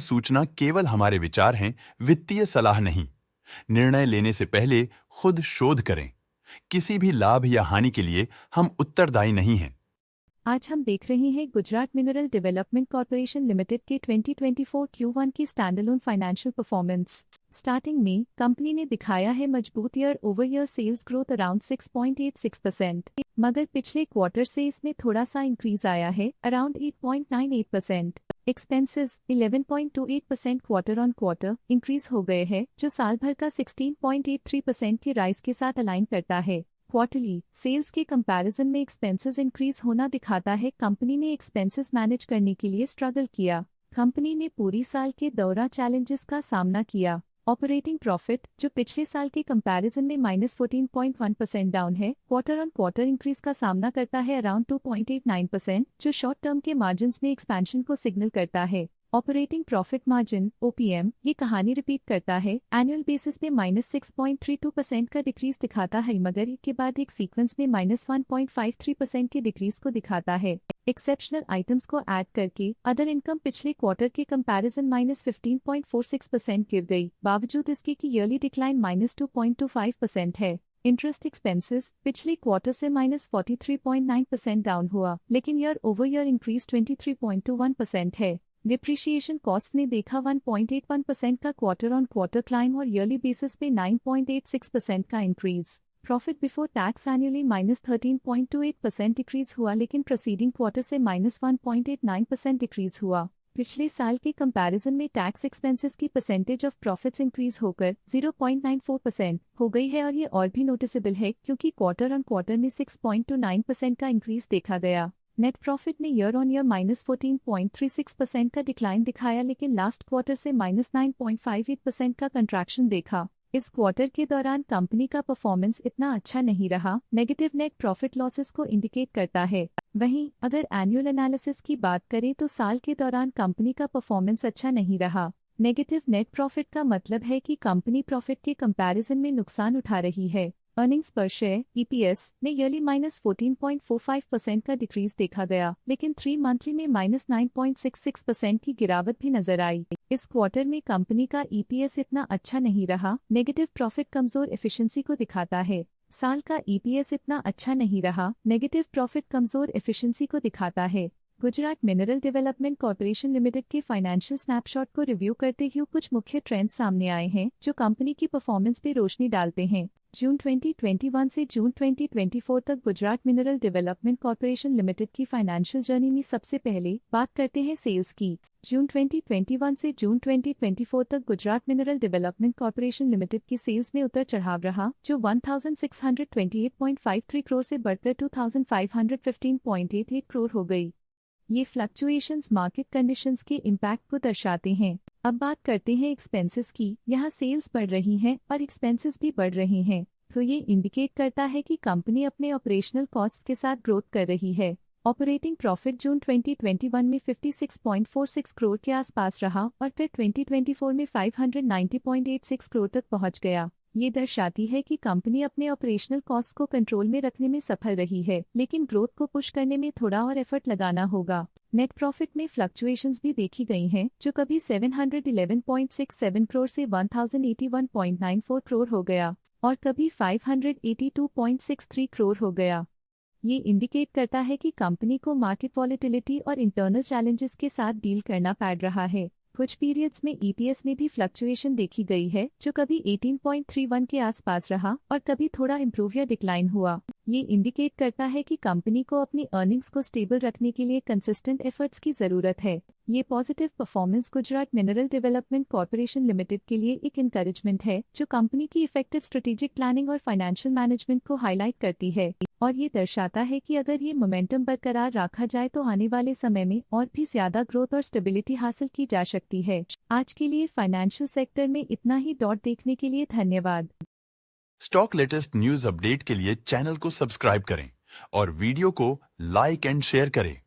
सूचना केवल हमारे विचार हैं, वित्तीय सलाह नहीं। निर्णय लेने से पहले खुद शोध करें। किसी भी लाभ या हानि के लिए हम उत्तरदायी नहीं हैं। आज हम देख रहे हैं Gujarat mineral development corporation limited के 2024 Q1 की स्टैंडअलोन फाइनेंशियल परफॉर्मेंस। स्टार्टिंग में कंपनी ने दिखाया है मजबूत year over year sales growth around 6.86%, मगर पिछले क्वार्टर से इसमें थोड़ा सा इंक्रीज आया है around 8.98%। Expenses 11.28% quarter on quarter increase हो गए हैं, जो साल भर का 16.83% की राइज के साथ अलाइन करता है। क्वार्टरली सेल्स के कंपैरिजन में एक्सपेंसेस इंक्रीज होना दिखाता है कंपनी ने एक्सपेंसेस मैनेज करने के लिए स्ट्रगल किया। कंपनी ने पूरी साल के दौरान चैलेंजेस का सामना किया। ऑपरेटिंग प्रॉफिट, जो पिछले साल के कंपैरिजन में -14.1% डाउन है, क्वार्टर ऑन क्वार्टर इंक्रीज का सामना करता है अराउंड 2.89%, जो शॉर्ट टर्म के मार्जिन्स में एक्सपेंशन को सिग्नल करता है। ऑपरेटिंग प्रॉफिट मार्जिन OPM ये कहानी रिपीट करता है, एनुअल बेसिस पे -6.32% का डिक्रीज दिखाता है, मगर एक के बाद एक सीक्वेंस में -1.53% के डिक्रीज को दिखाता है। एक्सेप्शनल आइटम्स को ऐड करके अदर इनकम पिछले क्वार्टर के कंपैरिजन -15.46% गिर गई, बावजूद इसके कि ईयरली डिक्लाइन -2.25% है। इंटरेस्ट एक्सपेंसेस पिछले क्वार्टर से -43.9% डाउन हुआ, लेकिन ईयर ओवर ईयर इंक्रीज 23.21% है। डिप्रिशिएशन कॉस्ट ने देखा 1.81% का क्वार्टर ऑन क्वार्टर क्लाइम और ईयरली बेसिस पे 9.86% का increase. Profit before tax annually -13.28% decrease हुआ, लेकिन प्रोसीडिंग क्वार्टर से -1.89% डिक्रीज हुआ। पिछले साल के कंपैरिजन में टैक्स एक्सपेंसेस की परसेंटेज ऑफ प्रॉफिट्स इंक्रीज होकर 0.94% हो गई है, और ये और भी नोटिसेबल है क्योंकि क्वार्टर ऑन क्वार्टर में 6.29% का इंक्रीज देखा गया। नेट प्रॉफिट ने ईयर ऑन ईयर -14.36% का डिक्लाइन दिखाया, लेकिन लास्ट क्वार्टर से -9.58% का कंट्रैक्शन देखा। इस क्वार्टर के दौरान कंपनी का परफॉर्मेंस इतना अच्छा नहीं रहा, नेगेटिव नेट प्रॉफिट लॉसेस को इंडिकेट करता है। वहीं अगर एनुअल एनालिसिस की बात करें तो साल के दौरान कंपनी का परफॉर्मेंस अच्छा नहीं रहा। नेगेटिव नेट प्रॉफिट का मतलब है कि कंपनी प्रॉफिट के कंपैरिजन में नुकसान उठा रही है। अर्निंग्स पर शेयर EPS ने ईयरली -14.45% का डिक्रीज देखा गया, लेकिन 3 मंथली में -9.66% की गिरावट भी नजर आई। इस क्वार्टर में कंपनी का EPS इतना अच्छा नहीं रहा, नेगेटिव प्रॉफिट कमजोर एफिशिएंसी को दिखाता है। साल का EPS इतना अच्छा नहीं रहा, नेगेटिव प्रॉफिट कमजोर एफिशिएंसी को दिखाता है। Gujarat mineral development corporation limited के फाइनेंशियल स्नैपशॉट को रिव्यू करते हुए कुछ मुख्य ट्रेंड्स सामने आए हैं जो कंपनी की परफॉर्मेंस पे रोशनी डालते हैं। जून 2021 से जून 2024 तक Gujarat mineral development corporation limited की फाइनेंशियल जर्नी में सबसे पहले बात करते हैं सेल्स की। जून 2021 से जून 2024 तक Gujarat mineral development corporation limited की सेल्स में उतर चढ़ाव रहा, जो 1628.53 करोड़ से बढ़कर 2515.88 करोड़ हो गई। ये फ्लक्चुएशंस मार्केट कंडीशंस के इम्पैक्ट को दर्शाते हैं। अब बात करते हैं एक्सपेंसेस की। यहाँ सेल्स बढ़ रही हैं और एक्सपेंसेस भी बढ़ रहे हैं, तो ये इंडिकेट करता है कि कंपनी अपने ऑपरेशनल कॉस्ट के साथ ग्रोथ कर रही है। ऑपरेटिंग प्रॉफिट जून 2021 में 56.46 करोड़ के आसपास रहा और फिर 2024 में 590.86 करोड़ तक पहुंच गया। ये दर्शाती है कि कंपनी अपने ऑपरेशनल कॉस्ट को कंट्रोल में रखने में सफल रही है, लेकिन ग्रोथ को पुश करने में थोड़ा और एफर्ट लगाना होगा। नेट प्रॉफिट में फ्लक्चुएशंस भी देखी गई हैं, जो कभी 711.67 करोड़ से 1081.94 करोड़ हो गया और कभी 582.63 करोड़ हो गया। ये इंडिकेट करता है कि कंपनी को मार्केट वॉलेटिलिटी और इंटरनल चैलेंजेस के साथ डील करना पड़ रहा है। कुछ पीरियड्स में EPS में भी फ्लक्चुएशन देखी गई है, जो कभी 18.31 के आसपास रहा और कभी थोड़ा इम्प्रूव या डिक्लाइन हुआ। ये इंडिकेट करता है कि कंपनी को अपनी अर्निंग्स को स्टेबल रखने के लिए कंसिस्टेंट एफर्ट्स की जरूरत है। ये positive performance Gujarat mineral development corporation limited के लिए एक एनकरेजमेंट है, जो कंपनी की इफेक्टिव स्ट्रेटेजिक प्लानिंग और फाइनेंशियल मैनेजमेंट को हाईलाइट करती है, और ये दर्शाता है कि अगर ये मोमेंटम बरकरार रखा जाए तो आने वाले समय में और भी ज्यादा ग्रोथ और स्टेबिलिटी हासिल की जा सकती है। आज के लिए फाइनेंशियल सेक्टर में इतना ही। देखने के लिए धन्यवाद। स्टॉक लेटेस्ट न्यूज अपडेट के लिए चैनल को सब्सक्राइब करें और वीडियो को लाइक एंड शेयर करें।